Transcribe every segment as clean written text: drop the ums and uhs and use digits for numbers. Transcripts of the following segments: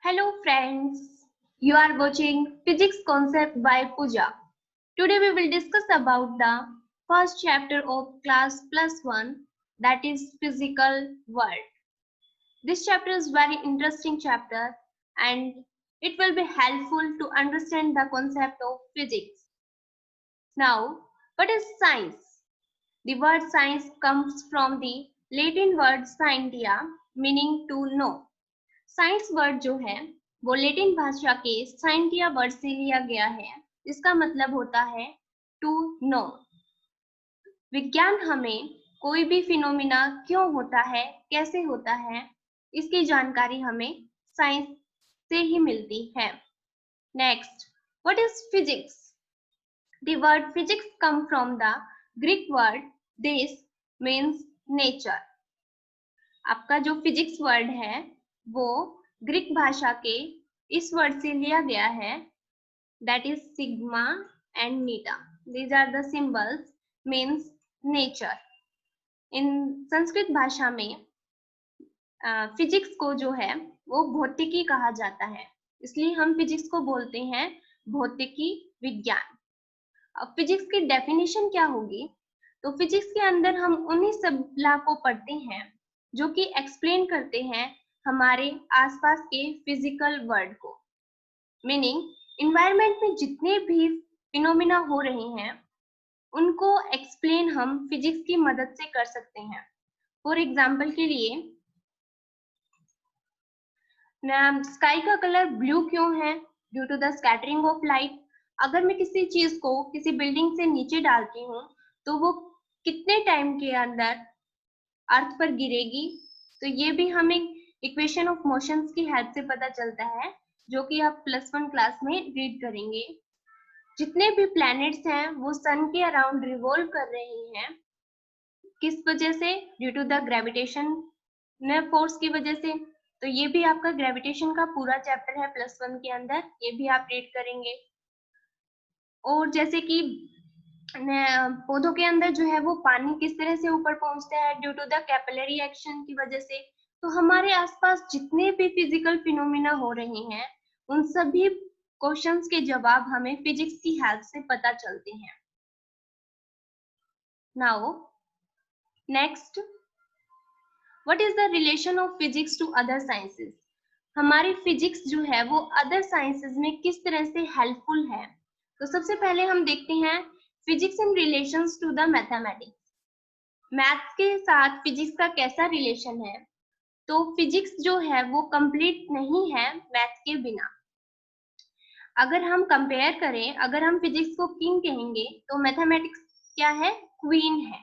Hello friends, you are watching Physics Concept by Pooja. Today we will discuss about the first chapter of class +1, that is physical world. This chapter is very interesting chapter and it will be helpful to understand the concept of physics. Now, what is science? The word science comes from the Latin word scientia meaning to know. Science word जो है वो Latin भाषा के scientia word से लिया गया है, इसका मतलब होता है टू नो। विज्ञान हमें कोई भी फिनोमिना क्यों होता है, कैसे होता है, इसकी जानकारी हमें साइंस से ही मिलती है। Next, what is physics? The word physics come from the Greek word this means nature. आपका जो फिजिक्स वर्ड है वो ग्रीक भाषा के इस वर्ड से लिया गया है, that is sigma and eta. These are the symbols means nature. In Sanskrit भाषा में फिजिक्स को जो है वो भौतिकी कहा जाता है, इसलिए हम फिजिक्स को बोलते हैं भौतिकी विज्ञान। अब फिजिक्स की डेफिनेशन क्या होगी? तो फिजिक्स के अंदर हम उन्हीं सब लॉ को पढ़ते हैं जो कि एक्सप्लेन करते हैं हमारे आसपास के फिजिकल वर्ल्ड को। मीनिंग इन्वायरमेंट में जितने भी फिनोमिना हो रहे हैं उनको एक्सप्लेन हम फिजिक्स की मदद से कर सकते हैं। फॉर एग्जाम्पल के लिए, स्काई का कलर ब्लू क्यों है? Due to the scattering of light. अगर मैं किसी चीज को किसी बिल्डिंग से नीचे डालती हूँ तो वो कितने टाइम के अंदर अर्थ पर गिरेगी, तो ये भी हमें इक्वेशन ऑफ मोशंस की हेल्प से पता चलता है, जो कि आप +1 क्लास में रीड करेंगे। जितने भी प्लैनेट्स हैं वो सन के अराउंड रिवॉल्व कर रहे हैं, किस वजह से? Due to the gravitation force की वजह से। तो ये भी आपका ग्रेविटेशन का पूरा चैप्टर है +1 के अंदर, ये भी आप रीड करेंगे। और जैसे कि पौधों के अंदर जो है वो पानी किस तरह से ऊपर पहुंचता है, due to the capillary action की वजह से। तो हमारे आसपास जितने भी फिजिकल फिनोमिना हो रहे हैं उन सभी क्वेश्चंस के जवाब हमें फिजिक्स की हेल्प से पता चलते हैं। Now next, what is the relation of physics to other sciences? हमारी फिजिक्स जो है वो अदर साइंसेस में किस तरह से हेल्पफुल है? तो सबसे पहले हम देखते हैं physics in relations to the mathematics. Maths के साथ फिजिक्स का कैसा रिलेशन है? तो फिजिक्स जो है वो कंप्लीट नहीं है मैथ्स के बिना। अगर हम कंपेयर करें, अगर हम फिजिक्स को किंग कहेंगे तो मैथमेटिक्स क्या है? क्वीन है।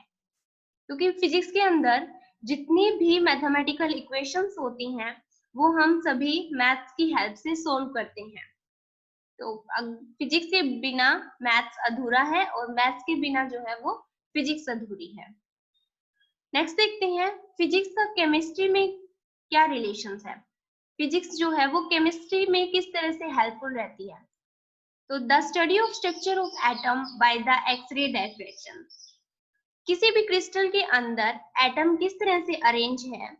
क्योंकि फिजिक्स के अंदर जितनी भी मैथमेटिकल इक्वेशंस होती हैं वो हम सभी मैथ्स की हेल्प से सोल्व करते हैं। तो फिजिक्स के बिना मैथ्स अधूरा है और मैथ्स के बिना जो है वो फिजिक्स अधूरी है। नेक्स्ट देखते हैं फिजिक्स का केमिस्ट्री में क्या रिलेशंस है। फिजिक्स जो है वो केमिस्ट्री में किस तरह से हेल्पफुल रहती है? तो the study of structure of atom by the X ray diffraction. किसी भी क्रिस्टल के अंदर एटम किस तरह से अरेंज है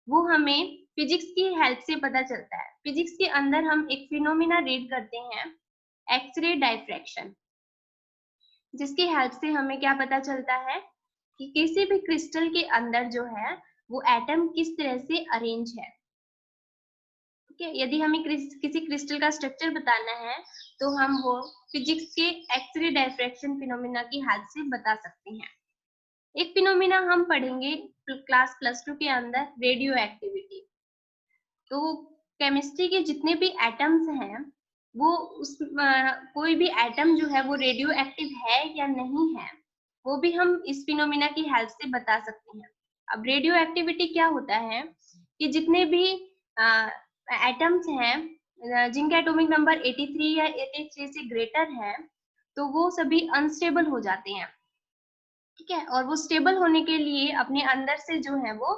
वो हमें फिजिक्स की हेल्प से पता चलता है। फिजिक्स के अंदर हम एक फिनोमिना रीड करते हैं, एक्स-रे डायफ्रैक्शन, जिसकी हेल्प से हमें क्या पता चलता है कि किसी भी क्रिस्टल के अंदर जो है वो एटम किस तरह से अरेंज है। ठीक है, यदि हमें किसी क्रिस्टल का स्ट्रक्चर बताना है तो हम वो फिजिक्स के एक्स-रे डायफ्रैक्शन फिनोमिना की हेल्प से बता सकते हैं। एक फिनोमिना हम पढ़ेंगे क्लास +2 के अंदर, रेडियो एक्टिविटी। तो केमिस्ट्री के जितने भी एटम्स हैं वो कोई भी एटम जो है वो रेडियो एक्टिव है या नहीं है वो भी हम इस फिनोमिना की हेल्प से बता सकते हैं। अब रेडियो एक्टिविटी क्या होता है कि जितने भी एटम्स हैं जिनका एटॉमिक नंबर 83 या 83 से ग्रेटर है तो वो सभी अनस्टेबल हो जाते हैं। ठीक है, और वो स्टेबल होने के लिए अपने अंदर से जो है वो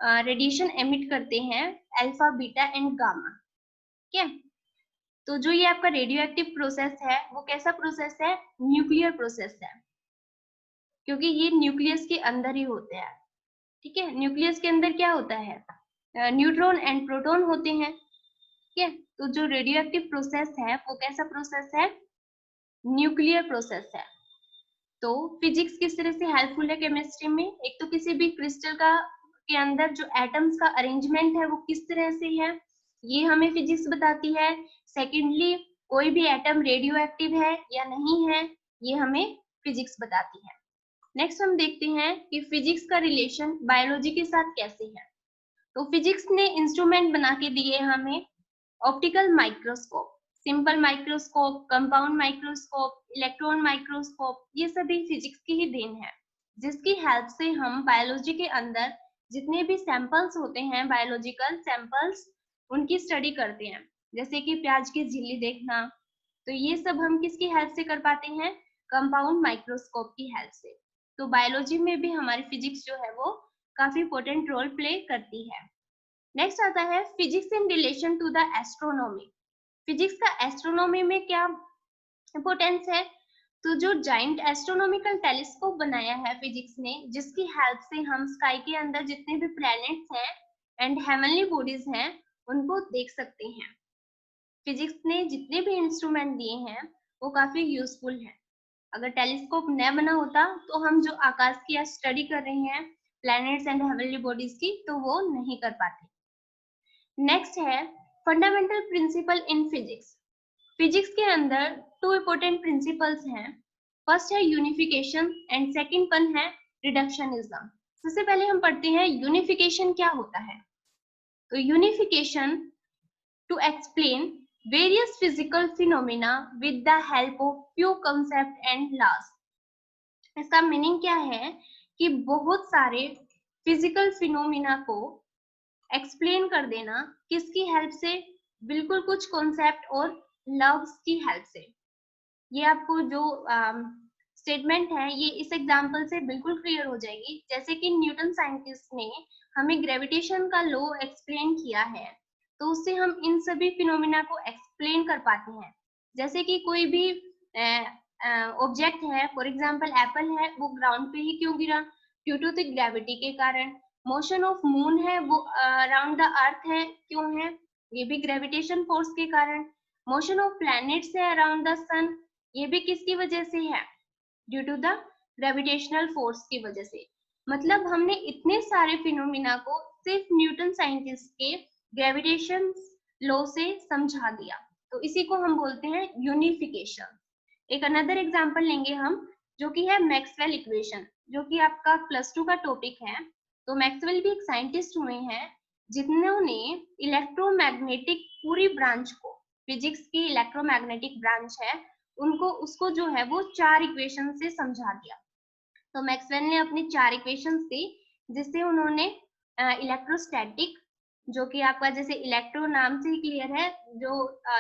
रेडिएशन एमिट करते हैं, अल्फा, बीटा एंड गामा। ठीक है, तो जो ये आपका रेडियो एक्टिव प्रोसेस है वो कैसा प्रोसेस है? न्यूक्लियर प्रोसेस है, क्योंकि ये न्यूक्लियस के अंदर ही होते हैं। ठीक है, न्यूक्लियस के अंदर क्या होता है? न्यूट्रॉन एंड प्रोटॉन होते हैं। ठीक है। तो जो रेडियो एक्टिव प्रोसेस है वो कैसा प्रोसेस है? न्यूक्लियर प्रोसेस है। तो फिजिक्स किस तरह से हेल्पफुल है केमिस्ट्री में? एक तो किसी भी क्रिस्टल का के अंदर जो एटम्स का अरेंजमेंट है वो किस तरह से है, ये हमें फिजिक्स बताती है। सेकेंडली, कोई भी एटम रेडियो एक्टिव है या नहीं है, ये हमें फिजिक्स बताती है। नेक्स्ट हम देखते हैं कि फिजिक्स का रिलेशन बायोलॉजी के साथ कैसे है। तो फिजिक्स ने इंस्ट्रूमेंट बना के दिए हमें, optical microscope, simple microscope, compound microscope, electron microscope, ये सभी फिजिक्स की ही देन है, जिसकी हेल्प से हम बायोलॉजी के अंदर जितने भी सैंपल्स होते हैं, बायोलॉजिकल सैंपल्स, उनकी स्टडी करते हैं। जैसे कि प्याज की झिल्ली देखना, तो ये सब हम किसकी हेल्प से कर पाते हैं? कंपाउंड माइक्रोस्कोप की हेल्प से। तो बायोलॉजी में भी हमारी फिजिक्स जो है वो काफी इंपॉर्टेंट रोल प्ले करती है। नेक्स्ट आता है physics in relation to the astronomy. Physics का एस्ट्रोनॉमी में क्या इंपॉर्टेंस है? तो जो जाइंट एस्ट्रोनॉमिकल टेलीस्कोप बनाया है फिजिक्स ने, जिसकी हेल्प से हम स्काई के अंदर जितने भी प्लैनेट्स हैं एंड हेवनली बॉडीज हैं उनको देख सकते हैं। फिजिक्स ने जितने भी इंस्ट्रूमेंट दिए हैं वो काफी यूजफुल है। अगर टेलीस्कोप न बना होता तो हम जो आकाश की स्टडी कर रहे हैं प्लैनेट्स एंड हेवनली बॉडीज की, तो वो नहीं कर पाते। नेक्स्ट है fundamental principle in physics. Physics के अंदर टू इंपॉर्टेंट प्रिंसिपल्स हैं। फर्स्ट है यूनिफिकेशन एंड सेकंड वन है रिडक्शनिज्म। सबसे पहले हम पढ़ते हैं यूनिफिकेशन क्या होता है। तो unification to explain various physical phenomena with the help of few concept and laws. इसका मीनिंग क्या है कि बहुत सारे फिजिकल फिनोमेना को एक्सप्लेन कर देना, किसकी हेल्प से? बिल्कुल कुछ कॉन्सेप्ट और लव्स की हेल्प से। ये आपको जो स्टेटमेंट है ये इस एग्जांपल से बिल्कुल क्लियर हो जाएगी। जैसे कि न्यूटन साइंटिस्ट ने हमें ग्रेविटेशन का लॉ एक्सप्लेन किया है, तो उससे हम इन सभी फिनोमिना को एक्सप्लेन कर पाते हैं। जैसे कि कोई भी ऑब्जेक्ट है, फॉर एग्जांपल एप्पल है, वो ग्राउंड पे ही क्यों गिरा? ड्यू टू द ग्रेविटी के कारण। मोशन ऑफ मून है, वो अराउंड द अर्थ है, क्यों है? ये भी ग्रेविटेशन फोर्स के कारण। मोशन ऑफ प्लैनेट्स है अराउंड द सन, ये भी किसकी वजह से है? Due to the gravitational force की वजह से। मतलब हमने इतने सारे फिनोमिना को सिर्फ न्यूटन साइंटिस्ट के ग्रेविटेशन लॉ से समझा दिया, तो इसी को हम बोलते हैं यूनिफिकेशन। एक अनदर एग्जांपल लेंगे हम, जो कि है मैक्सवेल इक्वेशन, जो कि आपका +2 का टॉपिक है। तो मैक्सवेल भी एक साइंटिस्ट हुए हैं जिन्होंने इलेक्ट्रोमैग्नेटिक पूरी ब्रांच को, फिजिक्स की इलेक्ट्रोमैग्नेटिक ब्रांच है, उनको उसको जो है वो 4 इक्वेशन से समझा दिया। तो मैक्सवेल ने अपनी 4 इक्वेशंस दी, जिससे उन्होंने इलेक्ट्रोस्टैटिक, जो कि आपका जैसे इलेक्ट्रो नाम से ही क्लियर है, जो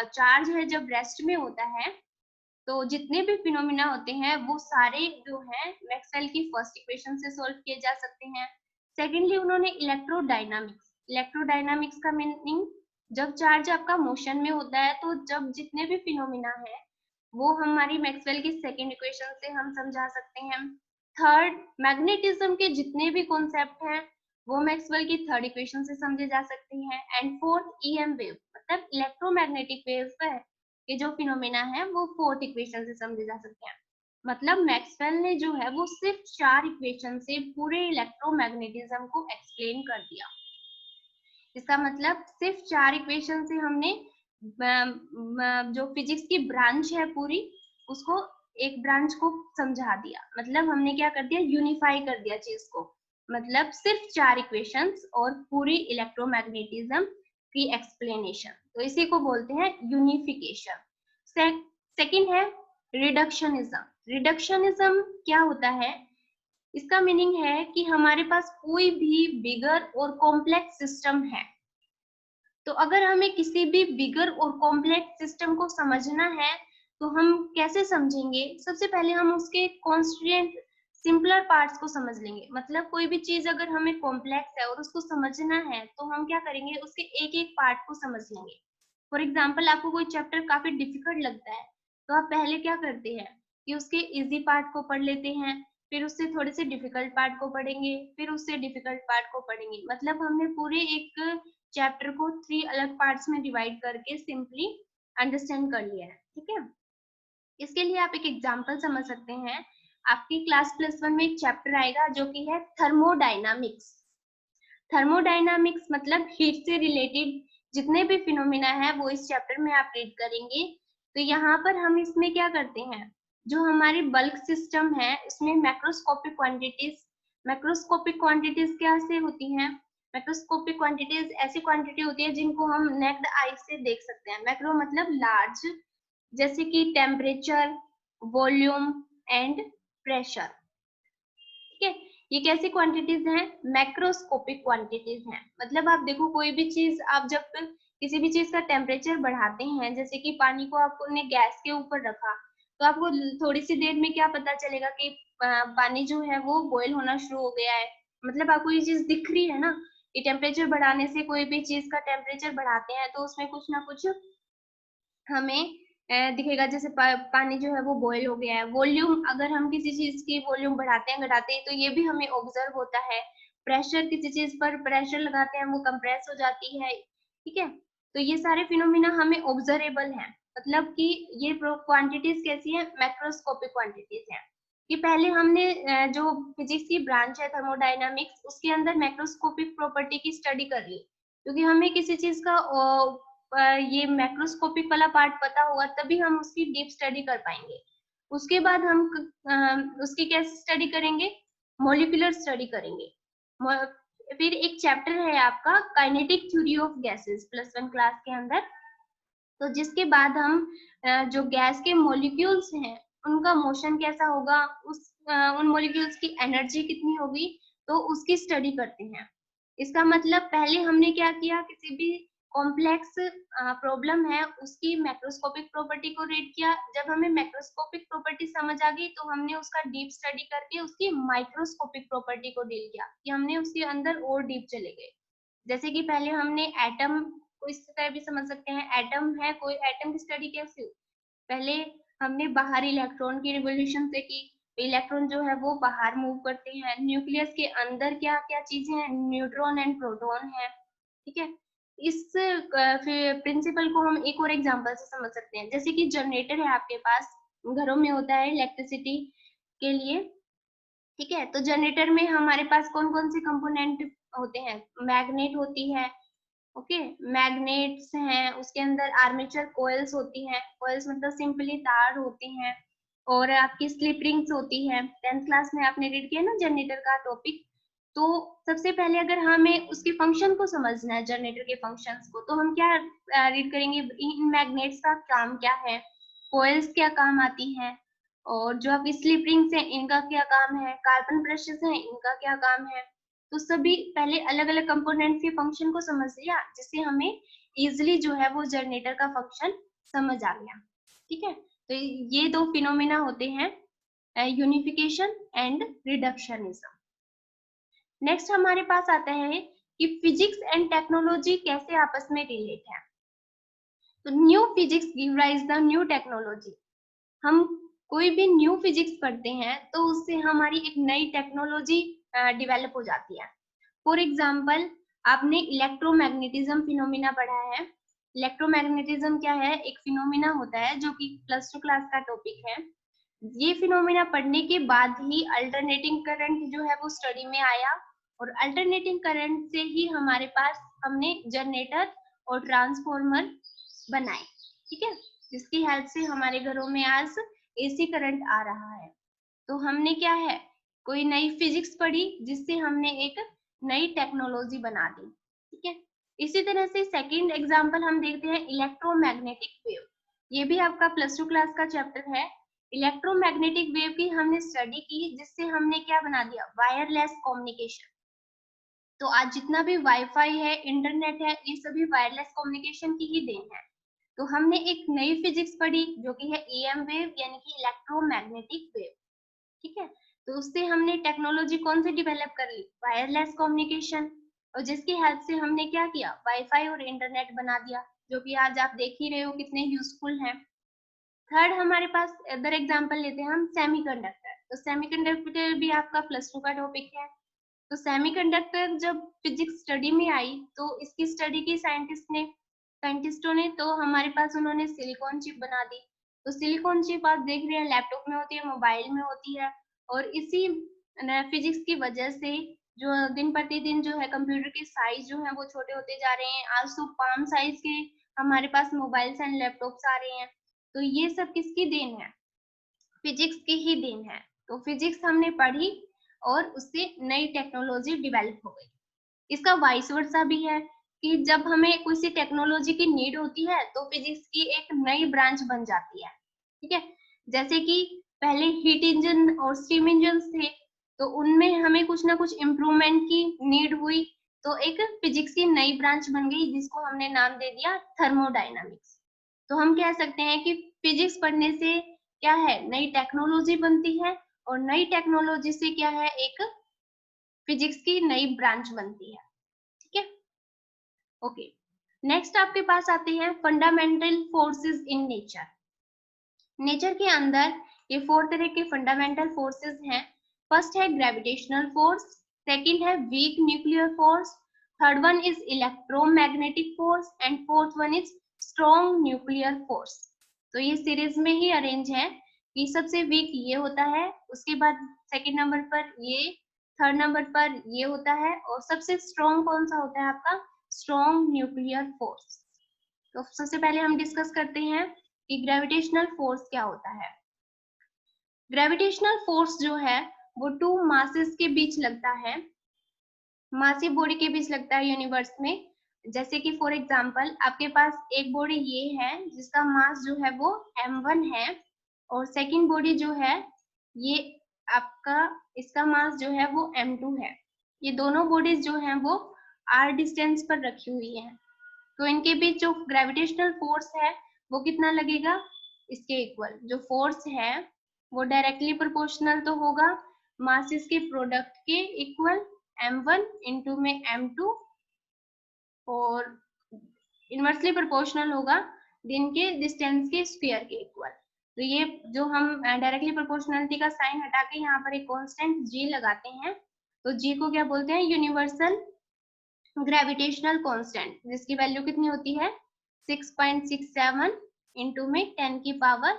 चार्ज है जब रेस्ट में होता है, तो जितने भी फिनोमिना होते हैं वो सारे जो है मैक्सवेल की फर्स्ट इक्वेशन से सॉल्व किए जा सकते हैं। सेकेंडली उन्होंने इलेक्ट्रोडायनामिक्स, इलेक्ट्रोडायनामिक्स का मीनिंग, जब चार्ज आपका मोशन में होता है तो जब जितने भी फिनोमिना है वो हमारी मैक्सवेल की सेकेंड इक्वेशन से हम समझा सकते हैं। थर्ड, मैग्नेटिज्म के जितने भी कॉन्सेप्ट हैं वो मैक्सवेल की थर्ड इक्वेशन से समझे जा सकते हैं। एंड फोर्थ, ईएम वेव, मतलब इलेक्ट्रोमैग्नेटिक वेव है, ये जो फिनोमेना है वो फोर्थ इक्वेशन से समझे जा सकते हैं। मतलब मैक्सवेल ने जो है वो सिर्फ 4 इक्वेशन से पूरे इलेक्ट्रोमैग्नेटिज्म को एक्सप्लेन कर दिया। इसका मतलब सिर्फ 4 इक्वेशन से हमने जो फिजिक्स की ब्रांच है पूरी, उसको एक ब्रांच को समझा दिया। मतलब हमने क्या कर दिया? यूनिफाई कर दिया चीज को। मतलब सिर्फ 4 इक्वेशंस और पूरी इलेक्ट्रोमैग्नेटिज्म की एक्सप्लेनेशन, तो इसी को बोलते हैं यूनिफिकेशन। सेकंड है रिडक्शनिज्म। रिडक्शनिज्म क्या होता है? इसका मीनिंग है कि हमारे पास कोई भी बिगर और कॉम्प्लेक्स सिस्टम है, तो अगर हमें किसी भी बिगर और कॉम्प्लेक्स सिस्टम को समझना है तो हम कैसे समझेंगे? सबसे पहले हम उसके कॉन्स्टिट्यूएंट सिंपलर पार्ट्स को समझ लेंगे। मतलब कोई भी चीज अगर हमें कॉम्प्लेक्स है और उसको समझना है तो हम क्या करेंगे? उसके एक एक पार्ट को समझ लेंगे। फॉर एग्जाम्पल, आपको कोई चैप्टर काफी डिफिकल्ट लगता है तो आप पहले क्या करते हैं कि उसके इजी पार्ट को पढ़ लेते हैं, फिर उससे थोड़े से डिफिकल्ट पार्ट को पढ़ेंगे, फिर उससे डिफिकल्ट पार्ट को पढ़ेंगे। मतलब हमने पूरे एक चैप्टर को 3 अलग पार्ट्स में डिवाइड करके सिंपली अंडरस्टैंड कर लिया है, ठीक है। इसके लिए आप एक एग्जांपल समझ सकते हैं। आपकी क्लास +1 में एक चैप्टर आएगा जो कि है थर्मोडायनामिक्स। थर्मोडायनामिक्स मतलब हीट से रिलेटेड जितने भी फिनोमिना है वो इस चैप्टर में आप रीड करेंगे। तो यहाँ पर हम इसमें क्या करते हैं, जो हमारी बल्क सिस्टम है इसमें मैक्रोस्कोपिक क्वांटिटीज क्या से होती हैं। मैक्रोस्कोपिक क्वांटिटीज ऐसी क्वांटिटी होती है जिनको हम नेक्ड आई से देख सकते हैं। मैक्रो मतलब लार्ज, जैसे कि टेम्परेचर, वॉल्यूम एंड प्रेशर, ठीक है। ये कैसी क्वांटिटीज हैं, मैक्रोस्कोपिक क्वांटिटीज हैं। मतलब आप देखो कोई भी चीज आप जब किसी भी चीज का टेम्परेचर बढ़ाते हैं, जैसे कि पानी को आपने गैस के ऊपर रखा तो आपको थोड़ी सी देर में क्या पता चलेगा कि पानी जो है वो बॉयल होना शुरू हो गया है। मतलब आपको ये चीज दिख रही है ना कि टेम्परेचर बढ़ाने से, कोई भी चीज का टेम्परेचर बढ़ाते हैं तो उसमें कुछ ना कुछ हमें दिखेगा, जैसे पानी जो है वो बॉयल हो गया है। वॉल्यूम, अगर हम किसी चीज की वॉल्यूम बढ़ाते हैं घटाते हैं तो ये भी हमें ऑब्जर्व होता है। प्रेशर, किसी चीज पर प्रेशर लगाते हैं वो कंप्रेस हो जाती है, ठीक है। तो ये सारे फिनोमिना हमें ऑब्जर्वेबल हैं। मतलब कि ये क्वांटिटीज कैसी है, मैक्रोस्कोपिक क्वांटिटीज हैं। कि पहले हमने जो फिजिक्स की ब्रांच है थर्मोडायनामिक्स, उसके अंदर मैक्रोस्कोपिक प्रॉपर्टी की स्टडी कर ली, क्योंकि हमें किसी चीज का ये मैक्रोस्कोपिक वाला पार्ट पता होगा तभी हम उसकी डीप स्टडी कर पाएंगे। उसके बाद हम उसकी कैसे स्टडी करेंगे, मॉलिक्यूलर स्टडी करेंगे। फिर एक चैप्टर है आपका kinetic theory of gases +1 class के अंदर, तो जिसके बाद हम जो गैस के मॉलिक्यूल्स हैं उनका मोशन कैसा होगा, उन मॉलिक्यूल्स की एनर्जी कितनी होगी, तो उसकी स्टडी करते हैं। इसका मतलब पहले हमने क्या किया, किसी भी कॉम्प्लेक्स प्रॉब्लम है उसकी मैक्रोस्कोपिक प्रॉपर्टी को रीड किया। जब हमें मैक्रोस्कोपिक प्रॉपर्टी समझ आ गई तो हमने उसका डीप स्टडी करके उसकी माइक्रोस्कोपिक प्रॉपर्टी को डील किया, कि हमने उसके अंदर और डीप चले गए। जैसे कि पहले हमने एटम को इस तरह भी समझ सकते हैं, एटम है, कोई एटम की स्टडी कैसे हुई, पहले हमने बाहर इलेक्ट्रॉन की रिवोल्यूशन से की। इलेक्ट्रॉन जो है वो बाहर मूव करते हैं। न्यूक्लियस के अंदर क्या क्या चीजें हैं, न्यूट्रॉन एंड प्रोटॉन है, ठीक है। इस प्रिंसिपल को हम एक और एग्जांपल से समझ सकते हैं। जैसे कि जनरेटर है आपके पास, घरों में होता है इलेक्ट्रिसिटी के लिए, ठीक है। तो जनरेटर में हमारे पास कौन कौन से कंपोनेंट होते हैं, मैग्नेट होती है, ओके, मैग्नेट्स हैं, उसके अंदर आर्मेचर कॉइल्स होती हैं, कॉइल्स मतलब सिंपली तार होती हैं, और आपकी स्लिप रिंग्स होती है। 10th क्लास में आपने रीड किया ना जनरेटर का टॉपिक। तो सबसे पहले अगर हमें उसके फंक्शन को समझना है, जनरेटर के फंक्शंस को, तो हम क्या रीड करेंगे, इन मैग्नेट्स का काम क्या है, कॉइल्स क्या काम आती हैं, और जो आपकी स्लिप रिंग्स हैं इनका क्या काम है, कार्बन ब्रशेस हैं इनका क्या काम है। तो सभी पहले अलग अलग कंपोनेंट के फंक्शन को समझ लिया, जिससे हमें इजिली जो है वो जनरेटर का फंक्शन समझ आ गया, ठीक है। तो ये दो फिनोमिना होते हैं, यूनिफिकेशन एंड रिडक्शनिज्म। नेक्स्ट हमारे पास आता है कि फिजिक्स एंड टेक्नोलॉजी कैसे आपस में रिलेट है। तो new physics give rise the new technology. हम कोई भी न्यू फिजिक्स पढ़ते हैं तो उससे हमारी एक नई टेक्नोलॉजी डेवलप हो जाती है। फॉर एग्जाम्पल, आपने इलेक्ट्रोमैग्नेटिज्म फिनोमिना पढ़ा है। इलेक्ट्रोमैग्नेटिज्म क्या है, एक फिनोमिना होता है जो कि +2 क्लास का टॉपिक है। ये फिनोमिना पढ़ने के बाद ही अल्टरनेटिंग करंट जो है वो स्टडी में आया, और अल्टरनेटिंग करंट से ही हमारे पास हमने जनरेटर और ट्रांसफॉर्मर बनाए, ठीक है, जिसकी हेल्प से हमारे घरों में आज एसी करंट आ रहा है। तो हमने क्या है, कोई नई फिजिक्स पढ़ी जिससे हमने एक नई टेक्नोलॉजी बना दी, ठीक है। इसी तरह से सेकंड एग्जांपल हम देखते हैं, इलेक्ट्रोमैग्नेटिक वेव। ये भी आपका +2 क्लास का चैप्टर है। इलेक्ट्रोमैग्नेटिक वेव की हमने स्टडी की, जिससे हमने क्या बना दिया, वायरलेस कम्युनिकेशन। तो आज जितना भी वाईफाई है, इंटरनेट है, ये सभी वायरलेस कम्युनिकेशन की ही देन है। तो हमने एक नई फिजिक्स पढ़ी जो कि है EM वेव, यानी कि इलेक्ट्रोमैग्नेटिक वेव, ठीक है। तो उससे हमने टेक्नोलॉजी कौन सी डेवलप कर ली, वायरलेस कम्युनिकेशन, और जिसकी हेल्प से हमने क्या किया, वाईफाई और इंटरनेट बना दिया, जो कि आज आप देख ही रहे हो कितने यूजफुल हैं। थर्ड हमारे पास अदर एग्जांपल लेते हैं हम, सेमीकंडक्टर। तो सेमीकंडक्टर भी आपका +2 का टॉपिक है। तो सेमीकंडक्टर जब फिजिक्स स्टडी में आई तो इसकी स्टडी की साइंटिस्टों ने तो हमारे पास उन्होंने सिलिकॉन चिप बना दी। तो सिलिकॉन चिप आप देख रहे हैं लैपटॉप में होती है, मोबाइल में होती है, और इसी फिजिक्स की वजह से जो दिन प्रतिदिन जो है कंप्यूटर के साइज जो है वो छोटे होते जा रहे हैं। आज तो पाम साइज के हमारे पास मोबाइल्स एंड लैपटॉप्स आ रहे हैं। तो ये सब किसकी देन है? फिजिक्स की ही देन है। तो फिजिक्स हमने पढ़ी और उससे नई टेक्नोलॉजी डेवलप हो गई। इसका वाइस वर्सा भी है कि जब हमें किसी टेक्नोलॉजी की नीड होती है तो फिजिक्स की एक नई ब्रांच बन जाती है। ठीक है, जैसे कि पहले हीट इंजन और स्टीम इंजन थे, तो उनमें हमें कुछ ना कुछ इम्प्रूवमेंट की नीड हुई, तो एक फिजिक्स की नई ब्रांच बन गई जिसको हमने नाम दे दिया थर्मोडायनामिक्स। तो हम कह सकते हैं कि फिजिक्स पढ़ने से क्या है, नई टेक्नोलॉजी बनती है, और नई टेक्नोलॉजी से क्या है, एक फिजिक्स की नई ब्रांच बनती है। ठीक है, ओके। नेक्स्ट आपके पास आते हैं fundamental forces in nature. Nature के अंदर ये 4 तरह के फंडामेंटल फोर्सेस हैं। फर्स्ट है ग्रेविटेशनल फोर्स, सेकंड है weak nuclear force, third one is electromagnetic force and fourth one is strong nuclear force. तो ये सीरीज में ही अरेंज है कि सबसे वीक ये होता है, उसके बाद सेकंड नंबर पर ये, थर्ड नंबर पर ये होता है, और सबसे स्ट्रॉन्ग कौन सा होता है आपका? Strong nuclear force. तो सबसे पहले हम डिस्कस करते हैं कि ग्रेविटेशनल फोर्स क्या होता है। ग्रेविटेशनल फोर्स जो है वो 2 मासेस के बीच लगता है, मासिव बॉडी के बीच लगता है यूनिवर्स में। जैसे कि फॉर एग्जांपल आपके पास एक बॉडी ये है जिसका मास जो है वो m1 है, और सेकंड बॉडी जो है ये आपका, इसका मास जो है वो m2 है। ये दोनों बॉडीज जो हैं वो r डिस्टेंस पर रखी हुई हैं। तो इनके बीच जो ग्रेविटेशनल फोर्स है वो कितना लगेगा? इसके इक्वल। जो फोर्स है वो डायरेक्टली प्रोपोर्शनल तो होगा मासेस के प्रोडक्ट के इक्वल, m1 इंटू में m2, और इनवर्सली प्रोपोर्शनल होगा दिन के डिस्टेंस के स्क्वायर के इक्वल। तो ये जो हम डायरेक्टली प्रोपोर्शनलिटी का साइन हटा के यहाँ पर एक कांस्टेंट g लगाते हैं, तो g को क्या बोलते हैं? यूनिवर्सल ग्रेविटेशनल कांस्टेंट, जिसकी वैल्यू कितनी होती है? 6.67 इंटू में 10 की पावर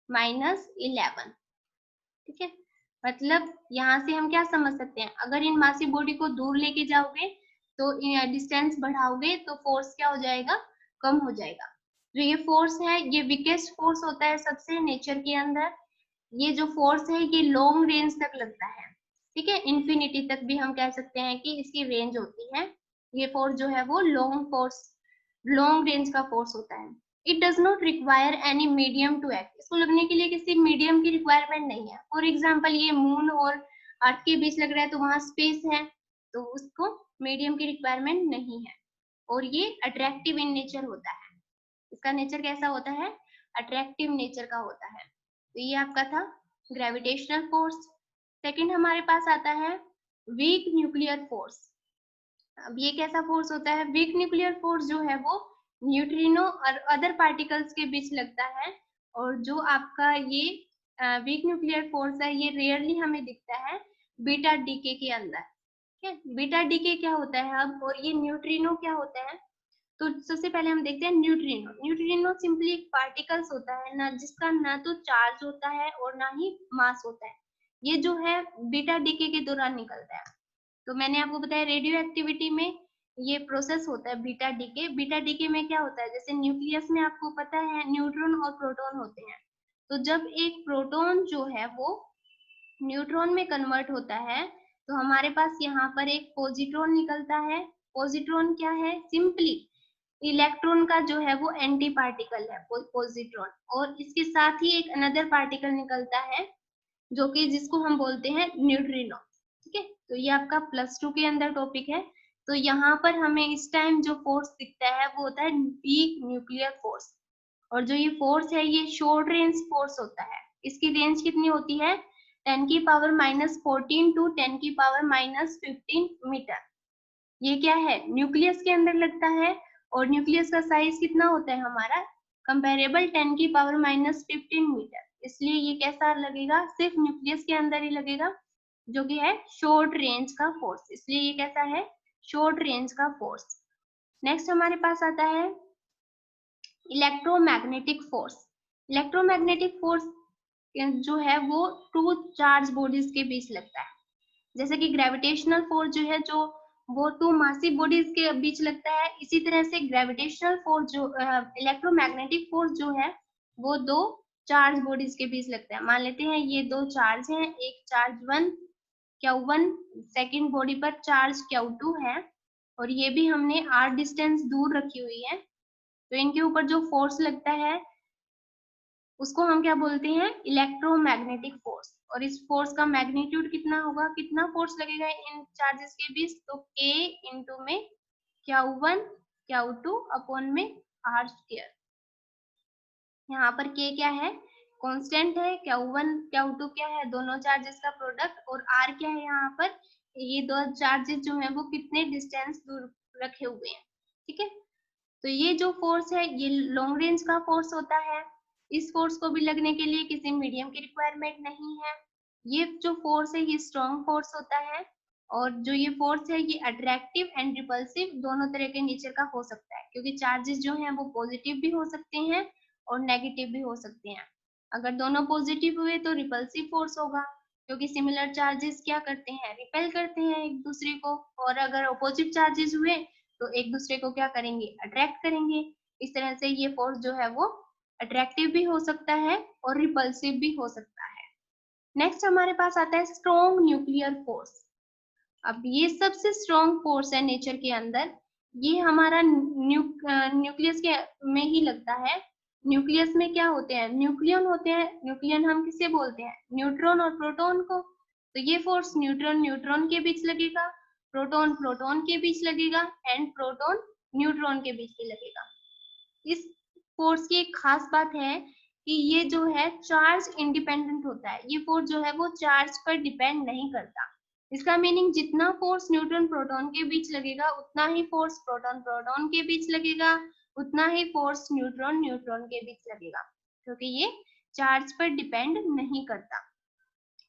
-11। ठीक है, मतलब यहाँ से हम क्या समझ सकते हैं, अगर इन मासिव बॉडी को दूर लेके जाओगे तो डिस्टेंस बढ़ाओगे तो फोर्स क्या हो जाएगा? कम हो जाएगा। जो ये फोर्स है ये वीकेस्ट फोर्स होता है सबसे नेचर के अंदर। ये जो फोर्स है ये लॉन्ग रेंज तक लगता है। ठीक है, इन्फिनिटी तक भी हम कह सकते हैं कि इसकी रेंज होती है। ये फोर्स जो है वो लॉन्ग रेंज का फोर्स होता है। It does not require any medium to act. इसको लगने के लिए किसी मीडियम की रिक्वायरमेंट नहीं है। फॉर एग्जाम्पल ये मून और अर्थ के बीच लग रहा है तो वहां स्पेस है, तो उसको मीडियम की रिक्वायरमेंट नहीं है। और ये अट्रैक्टिव इन नेचर होता है। इसका नेचर कैसा होता है? अट्रैक्टिव नेचर का होता है। तो ये आपका था ग्रेविटेशनल फोर्स। सेकंड हमारे पास आता है वीक न्यूक्लियर फोर्स। अब ये कैसा फोर्स होता है? वीक न्यूक्लियर फोर्स जो है वो न्यूट्रिनो और अदर पार्टिकल्स के बीच लगता है, और जो आपका ये वीक न्यूक्लियर फोर्स है ये रेयरली हमें दिखता है बीटा डीके के अंदर। ठीक है, बीटा डीके क्या होता है अब, और ये न्यूट्रिनो क्या होता है? तो सबसे पहले हम देखते हैं न्यूट्रिनो। न्यूट्रिनो सिंपली एक पार्टिकल्स होता है ना, जिसका ना तो चार्ज होता है और ना ही मास होता है। ये जो है बीटा डीके के दौरान निकलता है। तो मैंने आपको बताया रेडियो एक्टिविटी में ये प्रोसेस होता है बीटा डीके। बीटा डीके में क्या होता है, जैसे न्यूक्लियस में आपको पता है न्यूट्रॉन और प्रोटॉन होते हैं। तो जब एक प्रोटॉन जो है वो न्यूट्रॉन में कन्वर्ट होता है तो हमारे पास यहाँ पर एक पॉजिट्रॉन निकलता है। पॉजिट्रॉन क्या है? सिंपली इलेक्ट्रॉन का जो है वो एंटी पार्टिकल है पॉजिट्रॉन, और इसके साथ ही एक अनदर पार्टिकल निकलता है जो कि जिसको हम बोलते हैं न्यूट्रिनो। ठीक है, तो ये आपका +2 के अंदर टॉपिक है। तो यहाँ पर हमें इस टाइम जो फोर्स दिखता है वो होता है वीक न्यूक्लियर फोर्स, और जो ये फोर्स है ये शॉर्ट रेंज फोर्स होता है। इसकी रेंज कितनी होती है? 10 की पावर -14 टू 10 की पावर -15 मीटर। ये क्या है? न्यूक्लियस के अंदर लगता है, और न्यूक्लियस का साइज कितना होता है हमारा? कंपेरेबल 10 की पावर -15 मीटर। इसलिए ये कैसा लगेगा? सिर्फ न्यूक्लियस के अंदर ही लगेगा, जो कि है शॉर्ट रेंज का फोर्स, इसलिए ये कैसा है, शॉर्ट रेंज का फोर्स। नेक्स्ट हमारे पास आता है इलेक्ट्रोमैग्नेटिक फोर्स। इलेक्ट्रोमैग्नेटिक फोर्स जो है वो टू चार्ज बॉडीज के बीच लगता है। जैसे कि ग्रेविटेशनल फोर्स जो है जो वो टू मासिव बॉडीज के बीच लगता है, इसी तरह से ग्रेविटेशनल फोर्स जो इलेक्ट्रोमैग्नेटिक फोर्स जो है वो दो चार्ज बॉडीज के बीच लगता है। मान लेते हैं ये दो चार्ज हैं, एक चार्ज Q1 सेकेंड बॉडी पर चार्ज Q2 है, और ये भी हमने r डिस्टेंस दूर रखी हुई है। तो इनके ऊपर जो फोर्स लगता है उसको हम क्या बोलते हैं, इलेक्ट्रोमैग्नेटिक फोर्स। और इस फोर्स का मैग्नीट्यूड कितना होगा, कितना फोर्स लगेगा इन चार्जेस के बीच, तो K इंटू में Q1 Q2 अपॉन में r स्क्वायर। यहाँ पर K क्या है, कांस्टेंट है, Q1 Q2 क्या है, दोनों चार्जेस का प्रोडक्ट, और r क्या है, यहाँ पर ये दो चार्जेस जो है वो कितने डिस्टेंस दूर रखे हुए हैं। ठीक है, तो ये जो फोर्स है ये लॉन्ग रेंज का फोर्स होता है। इस फोर्स को भी लगने के लिए किसी मीडियम की रिक्वायरमेंट नहीं है। ये जो फोर्स है ये स्ट्रॉन्ग फोर्स होता है, और जो ये फोर्स है ये अट्रैक्टिव एंड रिपल्सिव दोनों तरह के नेचर का हो सकता है, क्योंकि चार्जेस जो हैं वो पॉजिटिव भी हो सकते हैं और नेगेटिव भी हो सकते हैं। अगर दोनों पॉजिटिव हुए तो रिपल्सिव फोर्स होगा, क्योंकि सिमिलर चार्जेस क्या करते हैं, रिपेल करते हैं एक दूसरे को, और अगर अपोजिट चार्जेस हुए तो एक दूसरे को क्या करेंगे, अट्रैक्ट करेंगे। इस तरह से ये फोर्स जो है वो अट्रैक्टिव भी हो सकता है और रिपल्सिव भी हो सकता है। नेक्स्ट हमारे पास आता है स्ट्रॉन्ग न्यूक्लियर फोर्स। अब ये सबसे स्ट्रॉन्ग फोर्स है नेचर के अंदर, ये हमारा न्यूक्लियस के में ही लगता है। न्यूक्लियस में क्या होते हैं, न्यूक्लियन होते हैं। न्यूक्लियन हम किसे बोलते हैं, न्यूट्रॉन और प्रोटॉन को। तो ये फोर्स न्यूट्रॉन न्यूट्रॉन के बीच लगेगा, प्रोटॉन प्रोटॉन के बीच लगेगा, एंड प्रोटॉन न्यूट्रॉन के बीच भी लगेगा। इस फोर्स की एक खास बात है कि ये जो है चार्ज इंडिपेंडेंट होता है। ये फोर्स जो है वो चार्ज पर डिपेंड नहीं करता। इसका मीनिंग जितना फोर्स न्यूट्रॉन प्रोटॉन के बीच लगेगा उतना ही फोर्स प्रोटॉन प्रोटॉन के बीच लगेगा, उतना ही फोर्स न्यूट्रॉन न्यूट्रॉन के बीच लगेगा, क्योंकि ये चार्ज पर डिपेंड नहीं करता।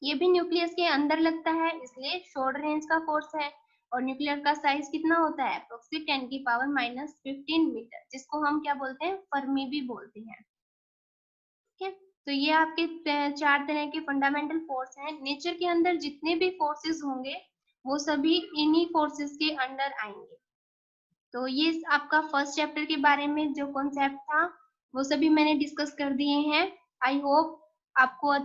ये भी न्यूक्लियस के अंदर लगता है, इसलिए शॉर्ट रेंज का फोर्स है। और न्यूक्लियर का साइज कितना होता है, अप्रोक्सीमेट 10 की पावर -15 मीटर, जिसको हम क्या बोलते हैं, फर्मी भी बोलते हैं। ठीक है, तो ये आपके चार तरह के फंडामेंटल फोर्स हैं। नेचर के अंदर जितने भी फोर्सेस होंगे वो सभी इन्हीं फोर्सेस के अंडर आएंगे। तो ये आपका फर्स्ट चैप्टर के बारे में जो कॉन्सेप्ट था वो सभी मैंने डिस्कस कर दिए हैं। आई होप आपको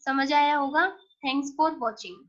समझ आया होगा। Thanks for watching.